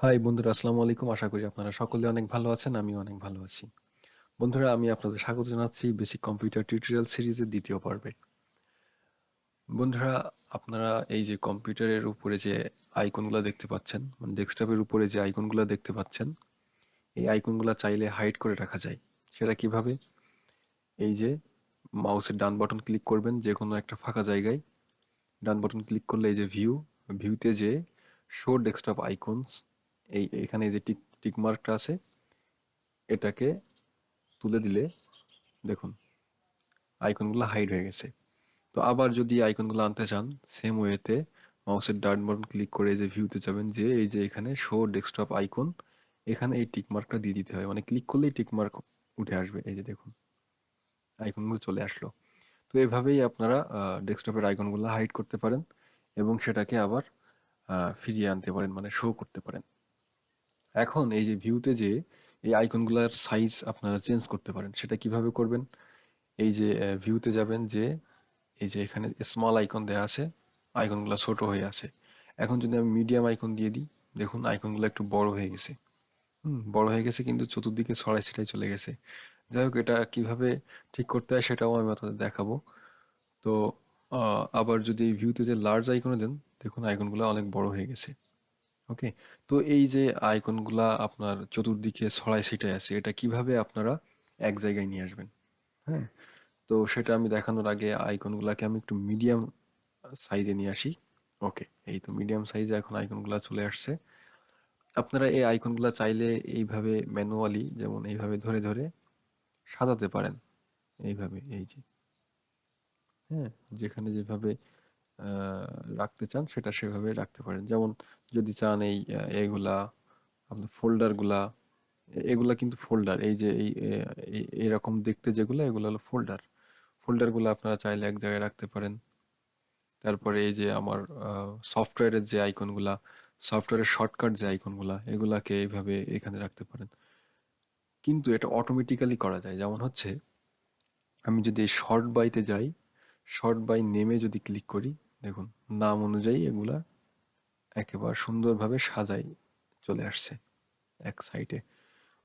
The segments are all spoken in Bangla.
হাই বন্ধুরা, আসসালামু আলাইকুম। আশা করি আপনারা সকলে অনেক ভালো আছেন। আমিও অনেক ভালো আছি। বন্ধুরা, আমি আপনাদের স্বাগত জানাচ্ছি বেসিক কম্পিউটার টিউটোরিয়াল সিরিজের দ্বিতীয় পর্বে। বন্ধুরা, আপনারা এই যে কম্পিউটারের উপরে যে আইকনগুলো দেখতে পাচ্ছেন, মানে ডেস্কটপের উপরে যে আইকনগুলো দেখতে পাচ্ছেন, এই আইকনগুলো চাইলে হাইড করে রাখা যায়। সেটা কিভাবে? এই যে মাউসের ডান বাটন ক্লিক করবেন যে কোনো একটা ফাঁকা জায়গায়। ডান বাটন ক্লিক করলে এই যে ভিউতে যে শো ডেস্কটপ আইকনস, এখানে যে টিক মার্কটা আছে, এটাকে তুলে দিলে দেখুন আইকনগুলো হাইড হয়ে গেছে। তো আবার যদি আইকনগুলো আনতে চান, সেম ওয়েতে মাউসের ডান বাটন ক্লিক করে এই যে ভিউতে যাবেন, যে এই যে এখানে শো ডেস্কটপ আইকন, এখানে এই টিক মার্কটা দিয়ে দিতে হবে। মানে ক্লিক করলেই টিক মার্ক উঠে আসবে। এই যে দেখুন আইকনগুলো চলে আসলো। তো এভাবেই আপনারা ডেস্কটপের আইকনগুলো হাইড করতে পারেন এবং সেটাকে আবার ফিরিয়ে আনতে পারেন, মানে শো করতে পারেন। এখন এই যে ভিউতে যে এই আইকনগুলোর সাইজ আপনারা চেঞ্জ করতে পারেন। সেটা কিভাবে করবেন? এই যে ভিউতে যাবেন, যে এই যে এখানে স্মল আইকন দেওয়া আছে, আইকনগুলো ছোট হয়ে আছে। এখন যদি আমি মিডিয়াম আইকন দিয়ে দিই, দেখুন আইকনগুলো একটু বড় হয়ে গেছে। বড় হয়ে গেছে কিন্তু চতুর্দিকে ছড়াই ছিটাই চলে গেছে। যাই হোক, এটা কিভাবে ঠিক করতে হয় সেটাও আমি আপনাদের দেখাবো। তো আবার যদি ভিউতে যে লার্জ আইকনে দেন, দেখুন আইকনগুলো অনেক বড় হয়ে গেছে। ওকে। তো এই যে আইকনগুলা আপনার চতুর্দিকে ছড়াই ছিটাই আছে, এটা কিভাবে আপনারা এক জায়গায় নিয়ে আসবেন? হ্যাঁ, তো সেটা আমি দেখানোর আগে আইকনগুলোকে আমি একটু মিডিয়াম সাইজে নিয়ে আসি। ওকে, এই তো মিডিয়াম সাইজে এখন আইকনগুলো চলে আসছে। আপনারা এই আইকনগুলো চাইলে এইভাবে ম্যানুয়ালি, যেমন এইভাবে ধরে ধরে সাজাতে পারেন। এইভাবে, এই যে, হ্যাঁ, যেখানে যেভাবে রাখতে চান সেটা সেভাবে রাখতে পারেন। যেমন যদি চান এইগুলা আপনার ফোল্ডারগুলা, এগুলা কিন্তু ফোল্ডার, এই যে এরকম দেখতে যেগুলো, এগুলো হলো ফোল্ডার। ফোল্ডারগুলো আপনারা চাইলে এক জায়গায় রাখতে পারেন। তারপরে এই যে আমার সফটওয়্যারের যে আইকনগুলা, সফটওয়্যারের শর্টকাট যে আইকনগুলা, এগুলাকে এইভাবে এখানে রাখতে পারেন। কিন্তু এটা অটোমেটিক্যালি করা যায়। যেমন হচ্ছে, আমি যদি এই শর্ট বাইতে যাই, শর্ট বাই নেমে যদি ক্লিক করি, দেখুন নাম অনুযায়ী এগুলা একেবারে সুন্দরভাবে সাজাই চলে আসছে এক সাইডে।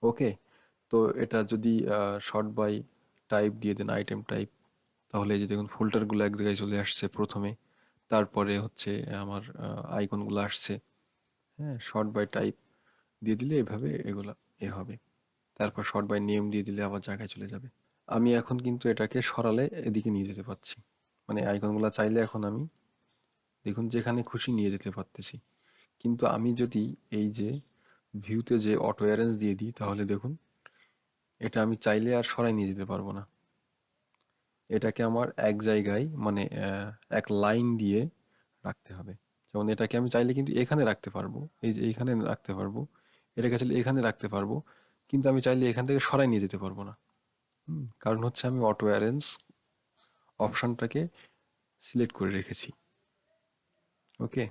ওকে। তো এটা যদি শর্ট বাই টাইপ দিয়ে দেন, আইটেম টাইপ, তাহলে এই যে দেখুন ফোল্ডারগুলো এক জায়গায় চলে আসছে প্রথমে, তারপরে হচ্ছে আমার আইকনগুলো আসছে। হ্যাঁ, শর্ট বাই টাইপ দিয়ে দিলে এভাবে এগুলা হবে। তারপর শর্ট বাই নেম দিয়ে দিলে আবার জায়গায় চলে যাবে। আমি এখন কিন্তু এটাকে সরালে এদিকে নিয়ে যেতে পারছি। মানে আইকনগুলো চাইলে এখন আমি দেখুন যেখানে খুশি নিয়ে যেতে পারতেছি। কিন্তু আমি যদি এই যে ভিউতে যে অটো অ্যারেঞ্জ দিয়ে দিই, তাহলে দেখুন এটা আমি চাইলে আর সরাই নিয়ে যেতে পারবো না। এটাকে আমার এক জায়গায়, মানে এক লাইন দিয়ে রাখতে হবে। যেমন এটাকে আমি চাইলে কিন্তু এখানে রাখতে পারবো, এই যে এখানে রাখতে পারবো। এটাকে চাইলে এখানে রাখতে পারবো, কিন্তু আমি চাইলে এখান থেকে সরাই নিয়ে যেতে পারবো না। কারণ হচ্ছে আমি অটো অ্যারেঞ্জ অপশনটাকে সিলেক্ট করে রেখেছি। ওকে।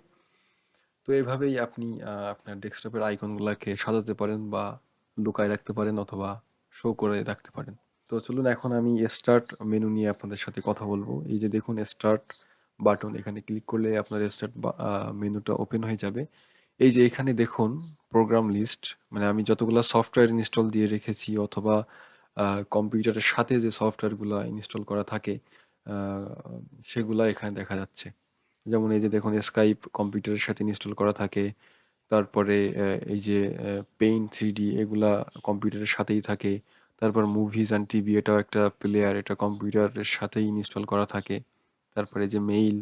তো এভাবেই আপনি আপনার ডেস্কটপের আইকনগুলোকে সাজাতে পারেন, বা লুকায় রাখতে পারেন, অথবা শো করে রাখতে পারেন। তো চলুন এখন আমি স্টার্ট মেনু নিয়ে আপনাদের সাথে কথা বলবো। এই যে দেখুন স্টার্ট বাটন, এখানে ক্লিক করলে আপনার স্টার্ট মেনুটা ওপেন হয়ে যাবে। এই যে এখানে দেখুন প্রোগ্রাম লিস্ট, মানে আমি যতগুলো সফটওয়্যার ইনস্টল দিয়ে রেখেছি, অথবা কম্পিউটারের সাথে যে সফটওয়্যারগুলো ইনস্টল করা থাকে, আহ, সেগুলা এখানে দেখা যাচ্ছে। যেমন এই যে দেখুন স্কাইপ কম্পিউটারের সাথে ইনস্টল করা থাকে। তারপরে এই যে পেইন্ট 3D, এগুলা কম্পিউটারের সাথেই থাকে। তারপর মুভিজ অ্যান্ড টিভি, এটাও একটা প্লেয়ার, এটা কম্পিউটারের সাথেই ইনস্টল করা থাকে। তারপরে যে মেইল,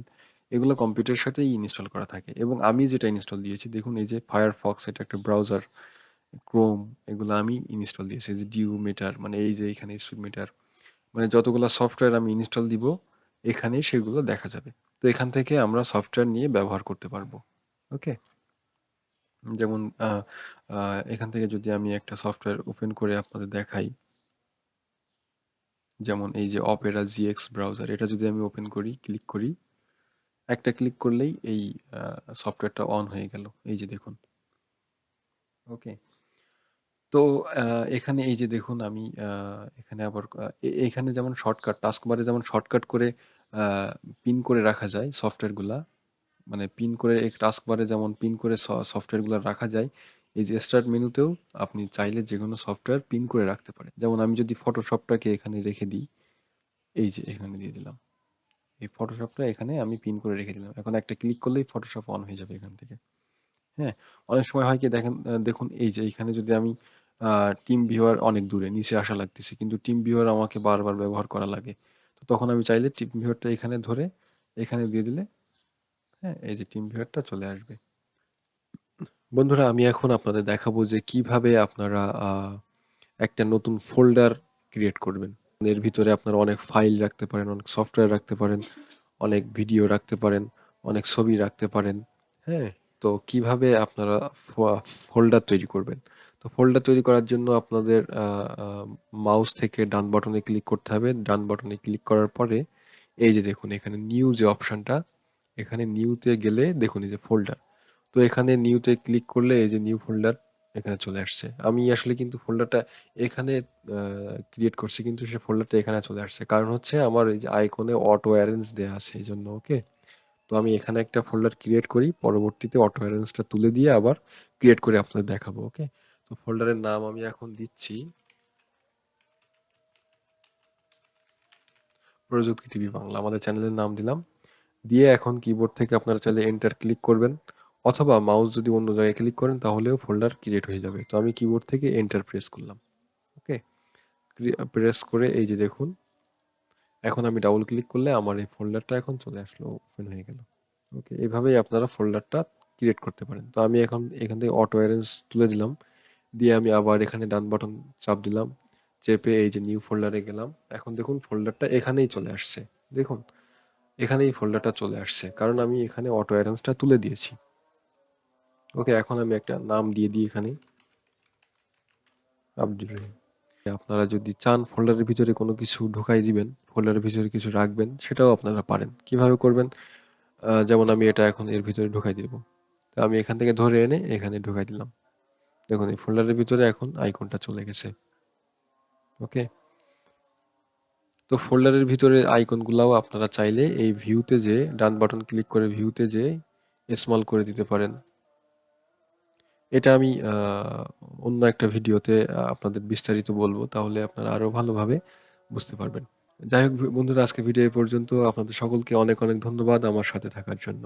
এগুলো কম্পিউটারের সাথেই ইনস্টল করা থাকে। এবং আমি যেটা ইনস্টল দিয়েছি, দেখুন এই যে ফায়ারফক্স, এটা একটা ব্রাউজার, ক্রোম, এগুলো আমি ইনস্টল দিয়েছি। যে ডিউ মিটার, মানে এই যে এখানে স্পিড মিটার, মানে যতগুলো সফটওয়্যার আমি ইনস্টল দিব, এখানেই সেগুলো দেখা যাবে। তো এখান থেকে আমরা সফটওয়্যার নিয়ে ব্যবহার করতে পারবো। ওকে। যেমন এখান থেকে যদি আমি একটা সফটওয়্যার ওপেন করে আপনাদের দেখাই, যেমন এই যে অপেরা জিএক্স ব্রাউজার, এটা যদি আমি ওপেন করি, ক্লিক করি, একটা ক্লিক করলেই এই সফটওয়্যারটা অন হয়ে গেল। এই যে দেখুন। ওকে। তো এখানে এই যে দেখুন আমি এখানে আবার এখানে যেমন শর্টকাট, টাস্কবারে যেমন শর্টকাট করে পিন করে রাখা যায় সফটওয়্যারগুলা, মানে পিন করে টাস্কবারে যেমন পিন করে সফটওয়্যারগুলো রাখা যায়, এই যে স্টার্ট মেনুতেও আপনি চাইলে যে কোনো সফটওয়্যার পিন করে রাখতে পারেন। যেমন আমি যদি ফটোশপটাকে এখানে রেখে দিই, এই যে এখানে দিয়ে দিলাম, এই ফটোশপটা এখানে আমি পিন করে রেখে দিলাম। এখন একটা ক্লিক করলেই ফটোশপ অন হয়ে যাবে এখান থেকে। হ্যাঁ, অনেক সময় হয় কি দেখেন, দেখুন এই যে এখানে যদি আমি টিম ভিউয়ার অনেক দূরে নিচে আসা লাগতেছে, কিন্তু টিম ভিউয়ার আমাকে বারবার ব্যবহার করা লাগে। তো তখন আমি চাইলে টিম ভিউয়ারটা এখানে ধরে এখানে দিয়ে দিলে, হ্যাঁ, এই যে টিম ভিউয়ারটা চলে আসবে। বন্ধুরা, আমি এখন আপনাদের দেখাবো যে কিভাবে আপনারা একটা নতুন ফোল্ডার ক্রিয়েট করবেন। এর ভিতরে আপনারা অনেক ফাইল রাখতে পারেন, অনেক সফটওয়্যার রাখতে পারেন, অনেক ভিডিও রাখতে পারেন, অনেক ছবি রাখতে পারেন। হ্যাঁ, তো কিভাবে আপনারা ফোল্ডার তৈরি করবেন? তো ফোল্ডার তৈরি করার জন্য আপনাদের মাউস থেকে ডান বাটনে ক্লিক করতে হবে। ডান বাটনে ক্লিক করার পরে এই যে দেখুন এখানে নিউ যে অপশনটা, এখানে নিউতে গেলে দেখুন এই যে ফোল্ডার। তো এখানে নিউতে ক্লিক করলে এই যে নিউ ফোল্ডার এখানে চলে আসছে। আমি আসলে কিন্তু ফোল্ডারটা এখানে ক্রিয়েট করছি, কিন্তু সে ফোল্ডারটা এখানে চলে আসছে কারণ হচ্ছে আমার এই যে আইকনে অটো অ্যারেঞ্জ দেওয়া আছে এই জন্য। ওকে, তো আমি এখানে একটা ফোল্ডার ক্রিয়েট করি, পরবর্তীতে অটো অ্যারেঞ্জটা তুলে দিয়ে আবার ক্রিয়েট করে আপনাদের দেখাবো। ওকে, তো ফোল্ডারের নাম আমি এখন দিচ্ছি প্রযুক্তি টিভি বাংলা, আমাদের চ্যানেলের নাম দিলাম। দিয়ে এখন কিবোর্ড থেকে আপনারা চাইলে এন্টার ক্লিক করবেন, অথবা মাউস যদি অন্য জায়গায় ক্লিক করেন তাহলেও ফোল্ডার ক্রিয়েট হয়ে যাবে। তো আমি কিবোর্ড থেকে এন্টার প্রেস করলাম। ওকে, প্রেস করে এই যে দেখুন এখন আমি ডাবল ক্লিক করলে আমার এই ফোল্ডারটা এখন চলে আসলো, ওপেন হয়ে গেল। ওকে, এইভাবেই আপনারা ফোল্ডারটা ক্রিয়েট করতে পারেন। তো আমি এখন এখান থেকে অটো অ্যারেঞ্জ তুলে দিলাম, দিয়ে আমি আবার এখানে ডান বাটন চাপ দিলাম, চেপে এই যে নিউ ফোল্ডারে গেলাম। এখন দেখুন ফোল্ডারটা এখানেই চলে আসছে। দেখুন এখানেই ফোল্ডারটা চলে আসছে কারণ আমি এখানে অটো অ্যারেঞ্জটা তুলে দিয়েছি। ওকে, এখন আমি একটা নাম দিয়ে দিই এখানে, আব্দুর রহিম। আপনারা যদি চান ফোল্ডারের ভিতরে কোনো কিছু ঢুকাই দিবেন, ফোল্ডারের ভিতরে কিছু রাখবেন, সেটাও আপনারা পারেন। কিভাবে করবেন? যেমন আমি এটা এখন এর ভিতরে ঢুকাই দিব। তো আমি এখান থেকে ধরে এনে এখানে ঢুকাই দিলাম। দেখুন এই ফোল্ডারের ভিতরে এখন আইকনটা চলে গেছে। ওকে, তো ফোল্ডারের ভিতরে আইকনগুলাও আপনারা চাইলে এই ভিউতে যে ডান বাটন ক্লিক করে ভিউতে যে স্মল করে দিতে পারেন। এটা আমি অন্য একটা ভিডিওতে আপনাদের বিস্তারিত বলবো, তাহলে আপনারা আরো ভালোভাবে বুঝতে পারবেন। যাই হোক বন্ধুরা, আজকে ভিডিও এই পর্যন্ত। আপনাদের সকলকে অনেক অনেক ধন্যবাদ আমার সাথে থাকার জন্য।